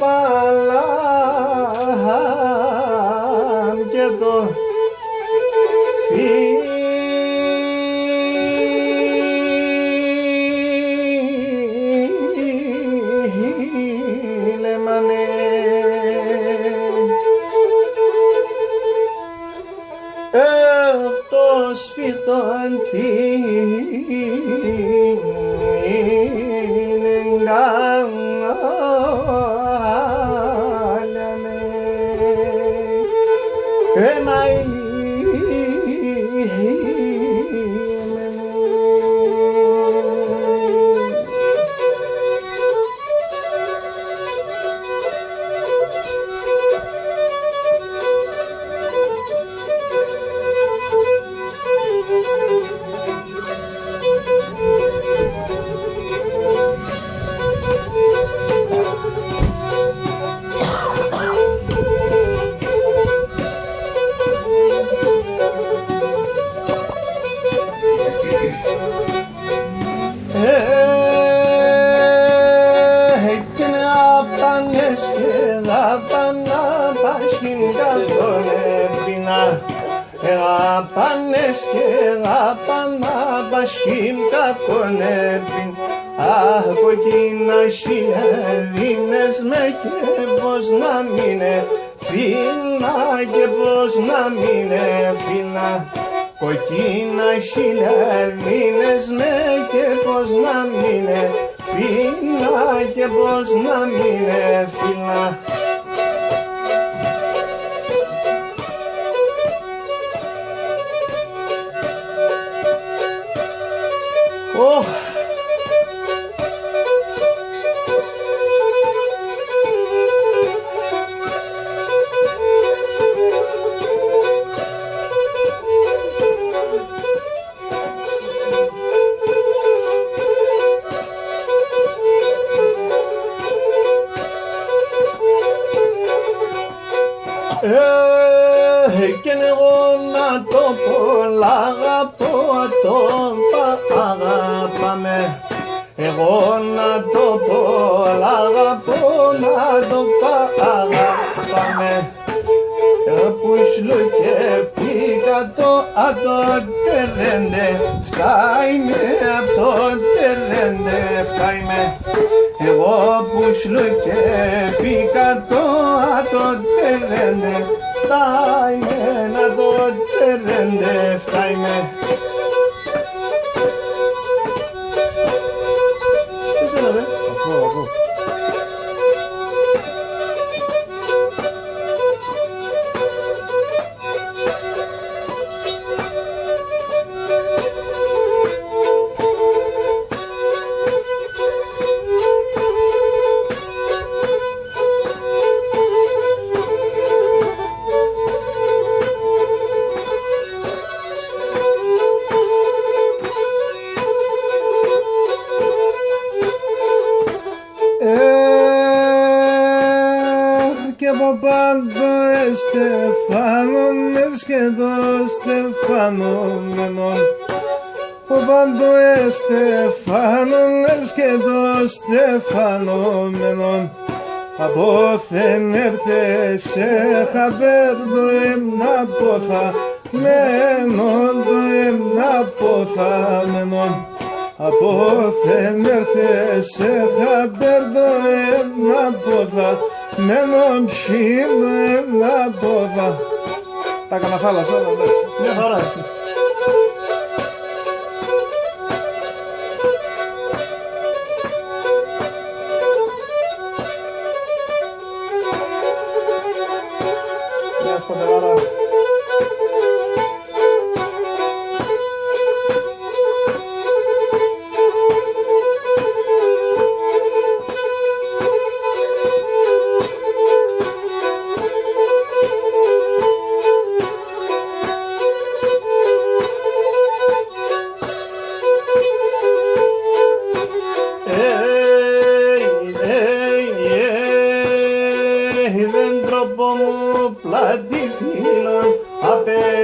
Παλάμ και το φίλεμανε το σφιχτόν την Πάνες και λάπανα μπασκήμ κακονέπιν κοκκίνα σιλερίνες με και πως να μείνε φίνα και πως να μείνε φίνα κοκκίνα σιλερίνες με και πως να μείνε φίνα και πως να μείνε φίνα. Και εγώ να το πω, αγαπώ το αγαπάμε. Εγώ να το πω, αγαπώ να το αγαπάμε. Πουσλου και πήγα το ατοτερέντε, φτάιμε ατοτερέντε, φτάιμε. Εγώ πουσλου και πήγα το ατοτερέντε, φτάιμε να το τερέντε, φτάιμε. Πες έλα ρε. Ακούω. Και από πάντο εστεφάνωνες και το στεφανόμενον. Από πάντο εστεφάνωνες και το στεφανόμενον. Από φενέρτε σε χαμπέρδο εμνα ποθαμένον, το εμνα ποθαμένον. Από φενέρτε σε χαμπέρδο εμνα ποθαμένον. Μένω ψήνω να πόδα. Τα έκανα θάλασσα, μια χαρά.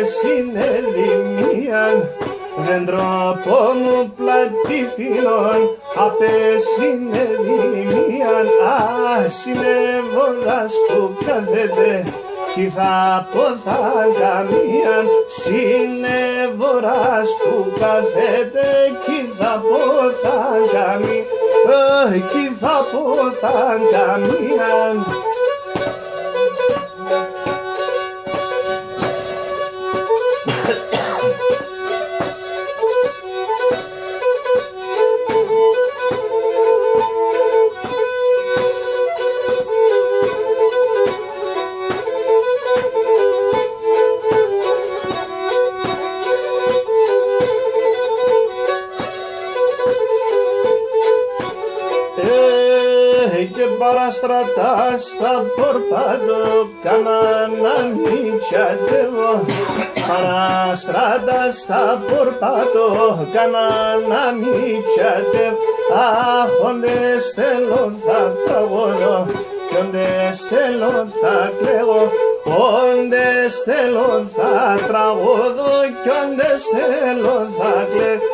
συνεδημίαν δέντρο μου πλατήθινον απεσυνεδημίαν συνεβόρας που κάθεται κι θα ποθαγαμίαν συνεβόρας που κάθεται κι θα ποθαγαμίαν κι θα ποθαγαμίαν. Και παραστρατά στα πορπάτο κάνα να μην τσαντεύω. Παραστρατά στα πορπάτο κάνα να μην τσαντεύω. Αχ, όντες θέλω θα τραγωδώ κι όντες θέλω θα κλαίγω. Όντες θέλω θα τραγωδώ κι όντες θέλω θα κλαίγω.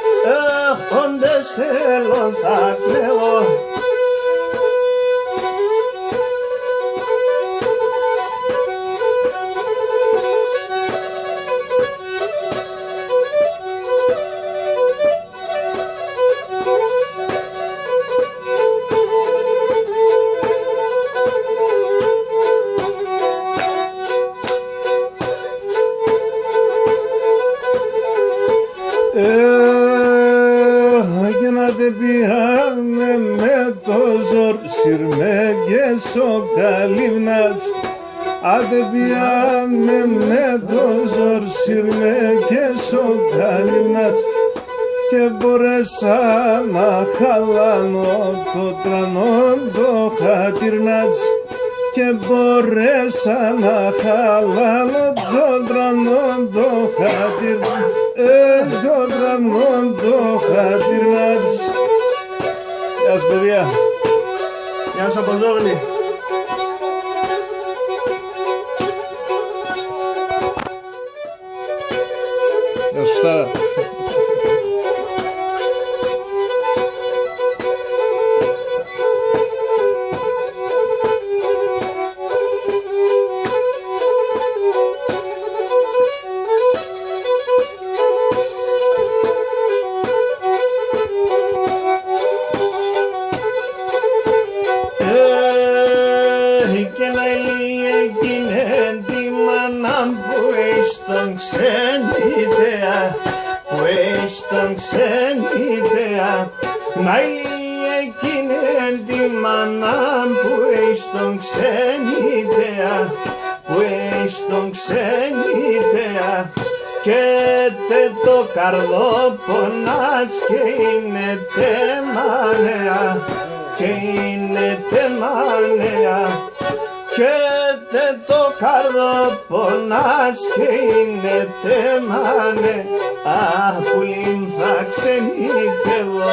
Αχ, όντες θέλω θα κλαίγω. Για να τε πιάνε με το ζόρ σύρμε και σοκαλύβνατς. Άντε πιάνε με το ζόρ σύρμε και σοκαλύβνατς. Και μπορέσα να χαλάνω το τρανόν το χατήρνατς. Και μπορέσα να χαλάνω το τρανόν το χατήρνατς. Το τρανόν το χατήρνατς. Γεια σας παιδιά. Γεια σου Αποζόγλη. Γεια σου Στάρα. Και να εκείνη τη μάνα που έχει τον ξενιτέα, που έχει τον ξενιτέα. Να εκείνη τη μάνα που έχει τον ξενιτέα, που έχει τον ξενιτέα. Και τε το καρδό πονάς και είναι τεμανέα, και είναι τεμανέα. Και τε το καρδό πονάς και είναι τεμανέα. Αχ, πουλήν θα ξενιτεύω.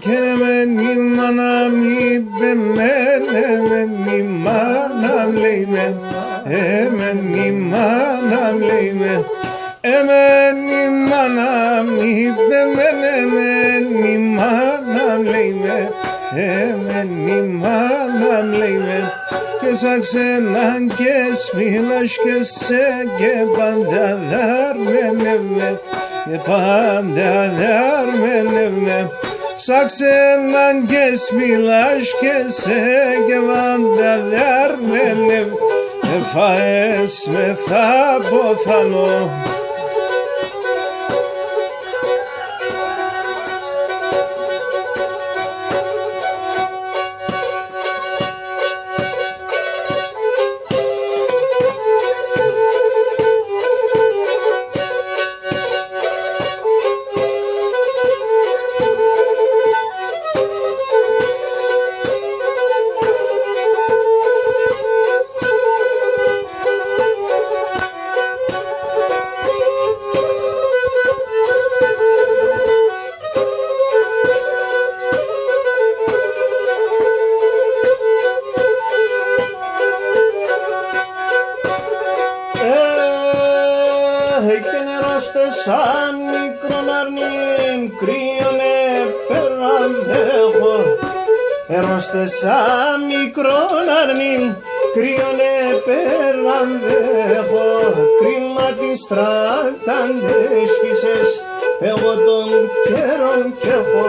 Και με νημάνα μη μπεμένε με νημάνα λέει με με νημάνα λέει με νημάνα μη μπεμένε με νημάνα λέει με νημάνα λέει με και σαν ξέναν και σπίλας και σε και πάντα δάρμενε και πάντα δάρμενε σαν ξέναν και σπίλας και σε και πάντα δάρμενε φαές με θα ποθανώ. και νερόστε σαν μικρόν αρνήν κρύωνε πέραν δέχω. Ερώστε σαν μικρόν αρνήν κρύωνε πέραν δέχω. Κρίμα της τρακτάντες σκίσες, εγώ τον καιρόν κι έχω.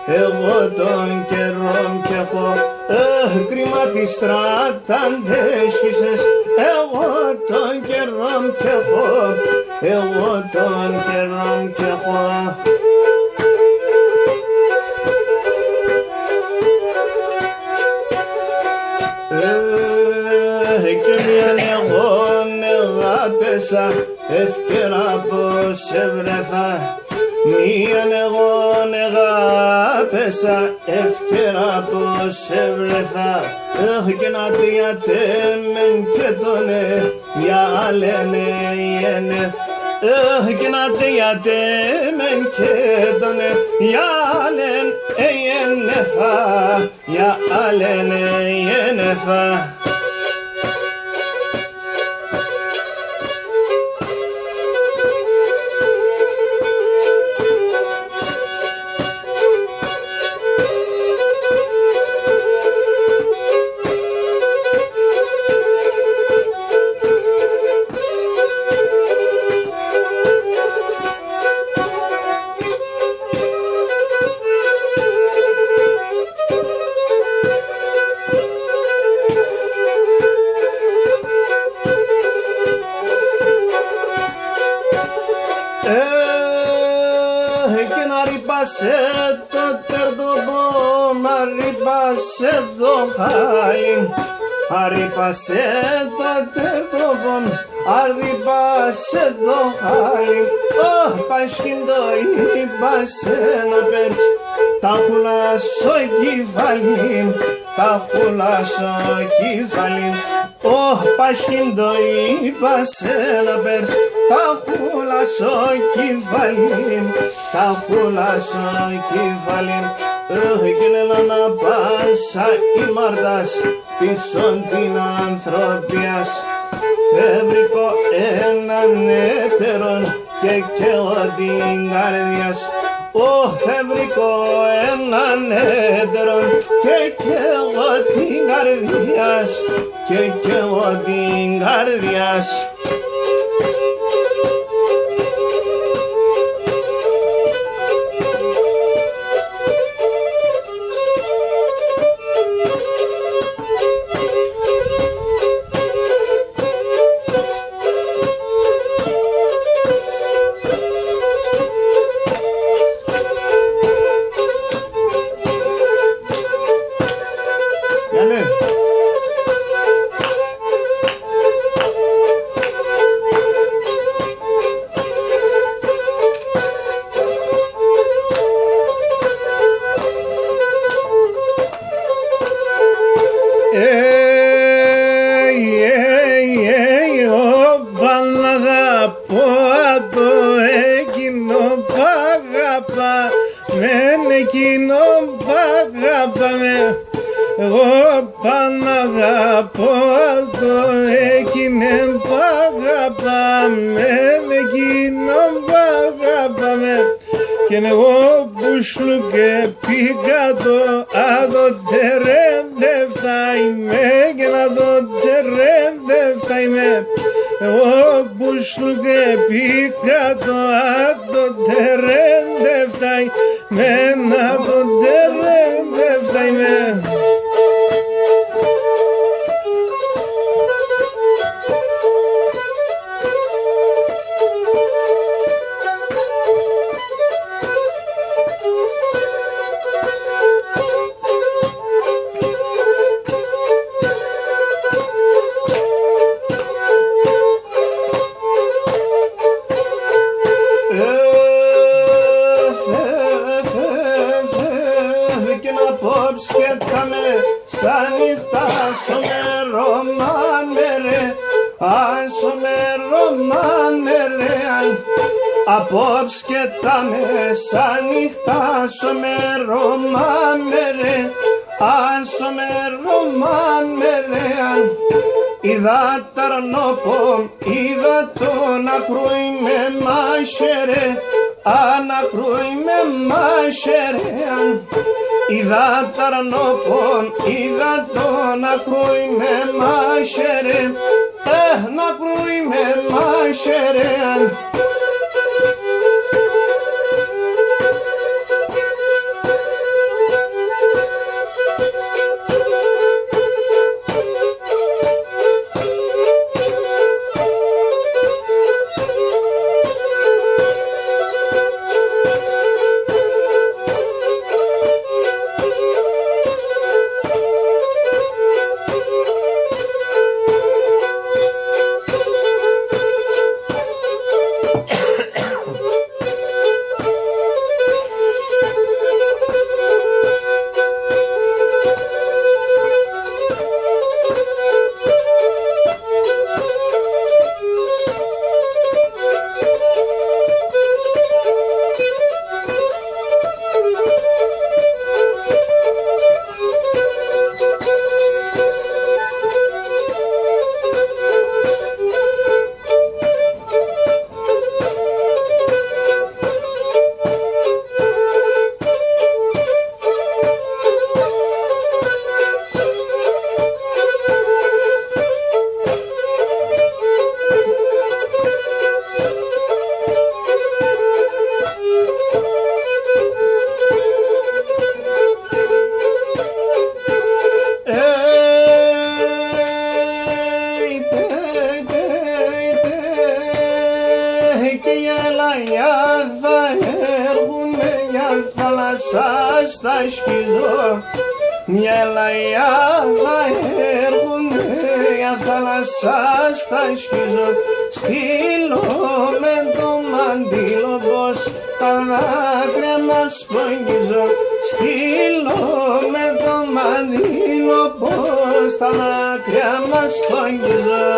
Εγώ τον καιρόν κι έχω. Κρίμα της τρακτάντες σκίσες, εγώ τον καιρόν κι έχω. Εγώ τον καιρόν κι έχω. Και μιαν εγώ νεγάπεσα ευκαιρά πως ευρεθά. Μιαν εγώ νεγάπεσα ευκαιρά πως ευρεθά. Και να διατέμεν και τόνε για λένε ιένε. Και να διατέμεν και τόνε για λένε ιένεφα. Για λένε ιένεφα. Και να ρίπασε το τερτοπό, να ρίπασε το χάλι. Αρρίπασε το τερτοπό, αρρίπασε το χάλι. Πασχύντο είπασε να πέρσει, τα χουλάσω κεφάλι, τα χουλάσω κεφάλι. Πασχύντο είπασε να πέρσει, τα χουλάσω κεφάλι, τα χουλάσω κεφάλι. Γίνελα να πάσα η μαρτάς πίσω την ανθρωπιάς. Φεύρικο έναν έτερον και την καρδιάς. Φεύρικο έναν έτερον και την καρδιάς. Και την καρδιάς. Εκείνο παγάπαμε, εγώ πάνω αγαπώ το εκείνε παγάπαμε, εκείνο παγάπαμε. Και εγώ που σου και πήγα το αδοτερέντευτα είμαι, και να δοτερέντευτα είμαι. Εγώ που σου και πήγα το αδοτερέντευτα είμαι, να δοτερέντευτα είμαι. Σκέταμε σαν νύχτα σομερομάνερε, αν σομερομάνερε. Απόψε σκέταμε σαν νύχτα σομερομάνερε, αν σομερομάνερε. είδα ταρνόπο, είδα τον ακρούι με μάσερε, ανακρούι με μάσερε. Είδα ταρνόπο, είδα τον ακρούι με μάσερε, ανακρούι με μάσερε. Στα σκιζώ, μια λαϊάδα έρχουνε για θάλασσα στα σκιζώ. Στείλω με το μαντήλο πως τα δάκρυα μας πογγίζω. Στείλω με το μαντήλο πως τα δάκρυα μας πογγίζω.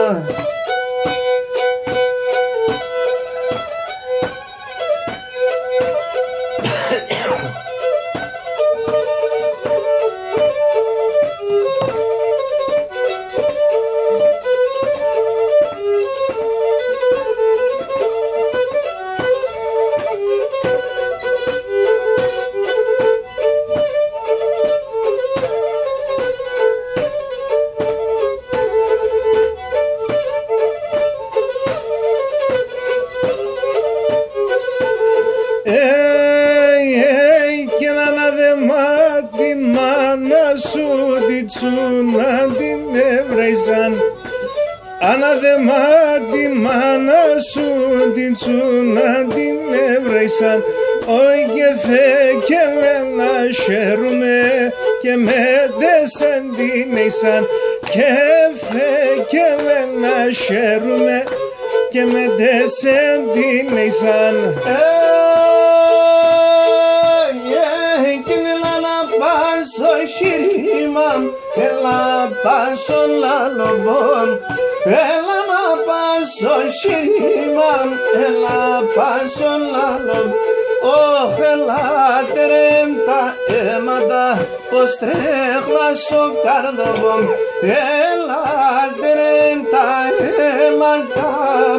Και να αναδεμά τη μάνα σου τη τσούνα την έβραϊσαν. Αναδεμά τη μάνα σου την τσούνα την έβραϊσαν. Όχι και φε και με να χαίρουμε και με δεσεν την έισαν. Και φε και με να χαίρουμε και με δεσεν την έισαν. Σιρίμαμ, έλα πάσω λαλομπόμ, έλα να πάσω σιρίμαμ, έλα πάσω λαλομπόμ. Ωχ, ελάτε ρε τα αίματα, πως τρέχλα στο καρδοβόμ. Ελάτε ρε τα αίματα,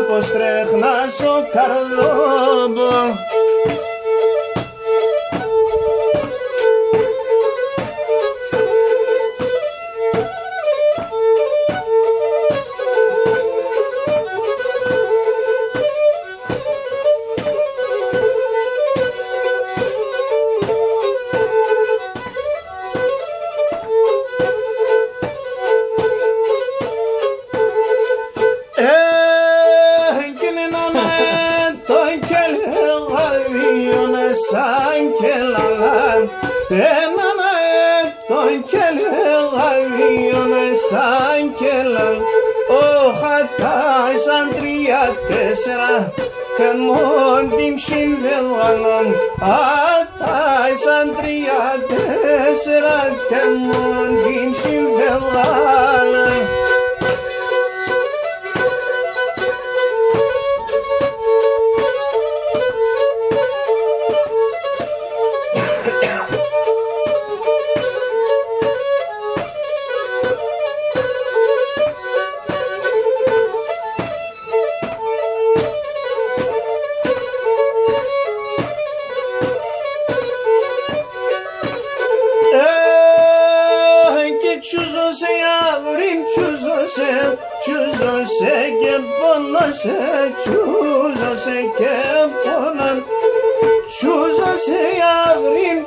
πως τρέχλα στο καρδοβόμ. Σαν και λαλάν, έναν αέτον και λεγαδίωνε σαν και λαλάν. Οχατάισαν 3-4 και μόν την ψηβεύαλαν. Ατάισαν 3-4 και μόν την ψηβεύαλαν. πόνωσε, τσούζωσε και πόναν. Τσούζωσε αύριο,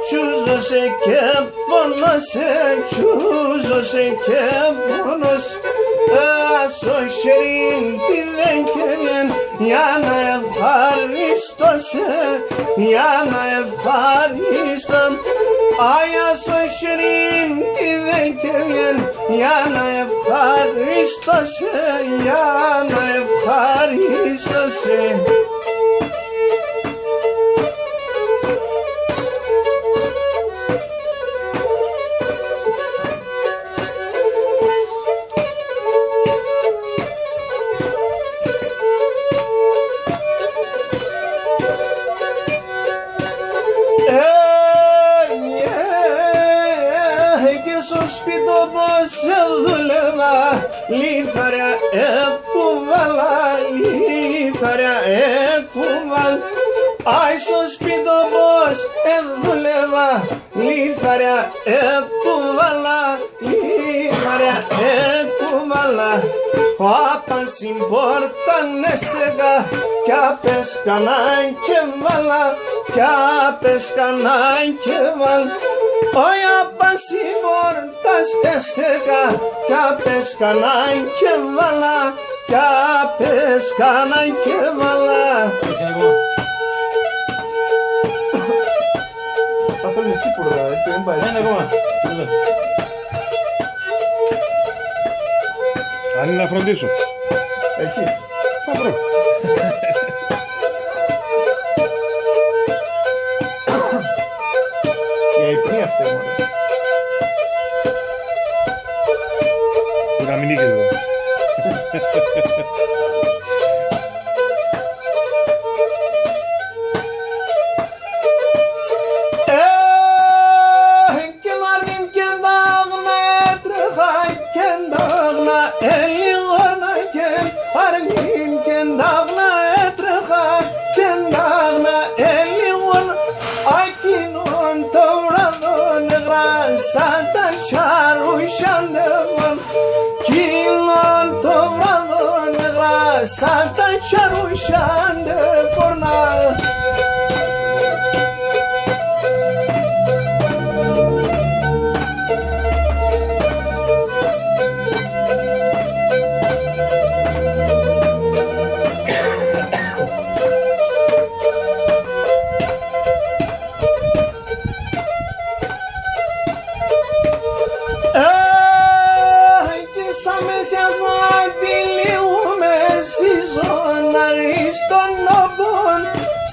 τσούζωσε και πόνωσε, τσούζωσε και πόνωσε. Στο χέρι τη δέκαινε για να ευχαριστώσε, για να ευχαριστώ. Άια στο χέρι τη δέκαινε για να ευχαριστώσε, για να ευχαριστώσε. Στο σπίτι πως δούλευα, λίθαρια εκούβαλα, λίθαρια εκούβαλα. Άι στο σπίτι πως δούλευα, λίθαρια εκούβαλα, λίθαρια εκούβαλα. Απαν στην πόρτα έστεγα κι απέσκανα και βάλα, κι απέσκανα και βάλα. Όχι απαν στην πόρτα έστεγα κι απέσκανα και βάλα, κι απέσκανα και βάλα. Θα θέλουμε τσίπουρα, έτσι δεν πάει. Ένα ακόμα. Αν είναι να φροντίσω. Έχεις. Θα βρω. Για υπνή αυτή μωρέ. Που να μην είχες εδώ. Santa Charushan Devon, Kilon Tovradon Negra, Santa Charushan Deforna.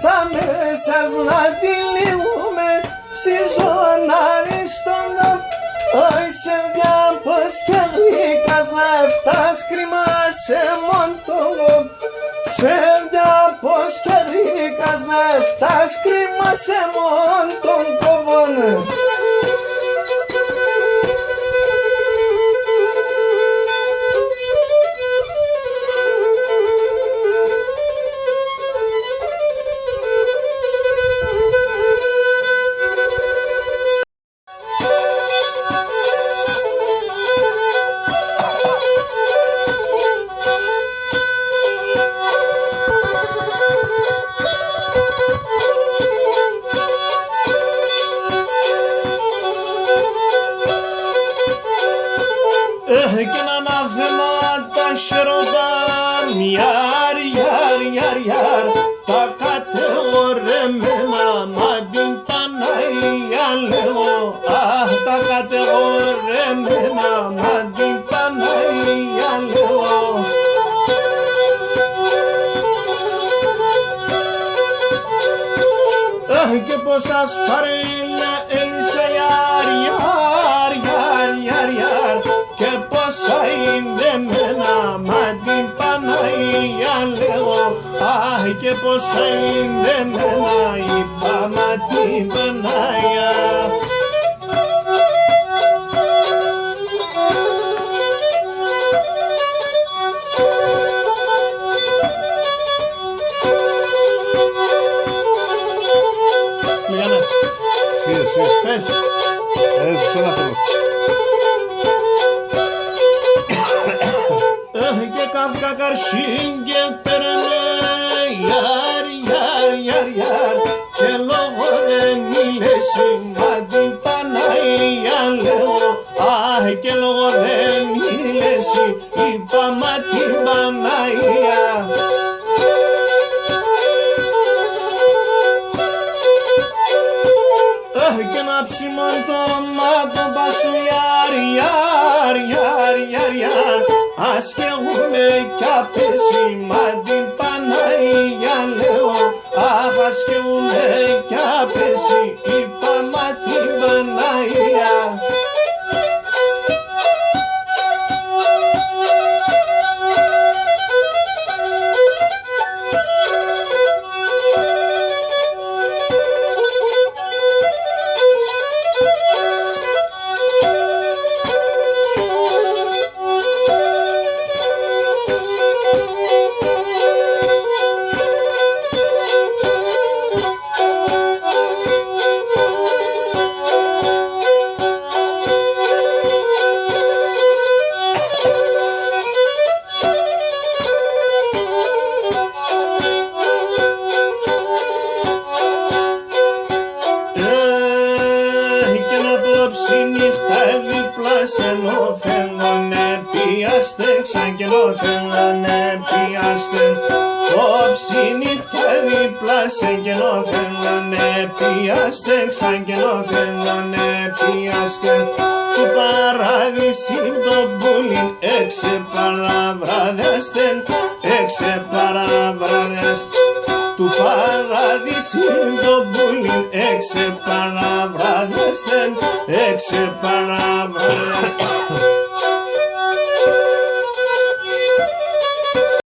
Σαν μέσας να τη λύγουμε σύζων αριστον. Όχι σε διάμπος και γλυκάς να φτάς κρίμα σε μόντολο. Σε διάμπος και γλυκάς να φτάς κρίμα σε μόντον κοβόν. Και να μάθαιμα τα σιροδάν, γιάρ, γιάρ, γιάρ, γιάρ, τα κατηγορεμένα, μα την Παναγία λέγω, αχ, τα κατηγορεμένα, μα την Παναγία λέγω. Και πως σας παρέλα έλυσα, γιάρ, γιάρ, γιάρ, γιάρ, γιάρ, και πόσα είναι μένα, μα την Παναγία λέγω, αχ, και πόσα είναι μένα, είπα, μα την Παναγία. Λιάννα, Εσύ. πες. Σαν αυτό. Και καύκα καρσίν και παίρνε γιάρ, γιάρ, γιάρ, γιάρ και λόγω δεν μίλεσαι μα την Παναγία λέω αχ και λόγω δεν μίλεσαι είπα μα την Παναγία. Και να ψημών το μάτω πάσου γιάρ, γιάρ, γιάρ, γιάρ, γιάρ ας και έχουμε κι απέσει μα την Παναγία λέω αχ ας και έχουμε κι απέσει είπα μα την Παναγία. Νύχτα δίπλα σε νοφέλωνε πιάστε σαν και νοφέλωνε πιάστε όψη νύχτα δίπλα σε και νοφέλωνε πιάστε σαν και νοφέλωνε πιάστε του παράδεισι το πουλιν έξε παραβράδεστε έξε παραβράδεστε του παράδεισι το πουλιν έξε παραβράδεστε έξε παραβράδεστε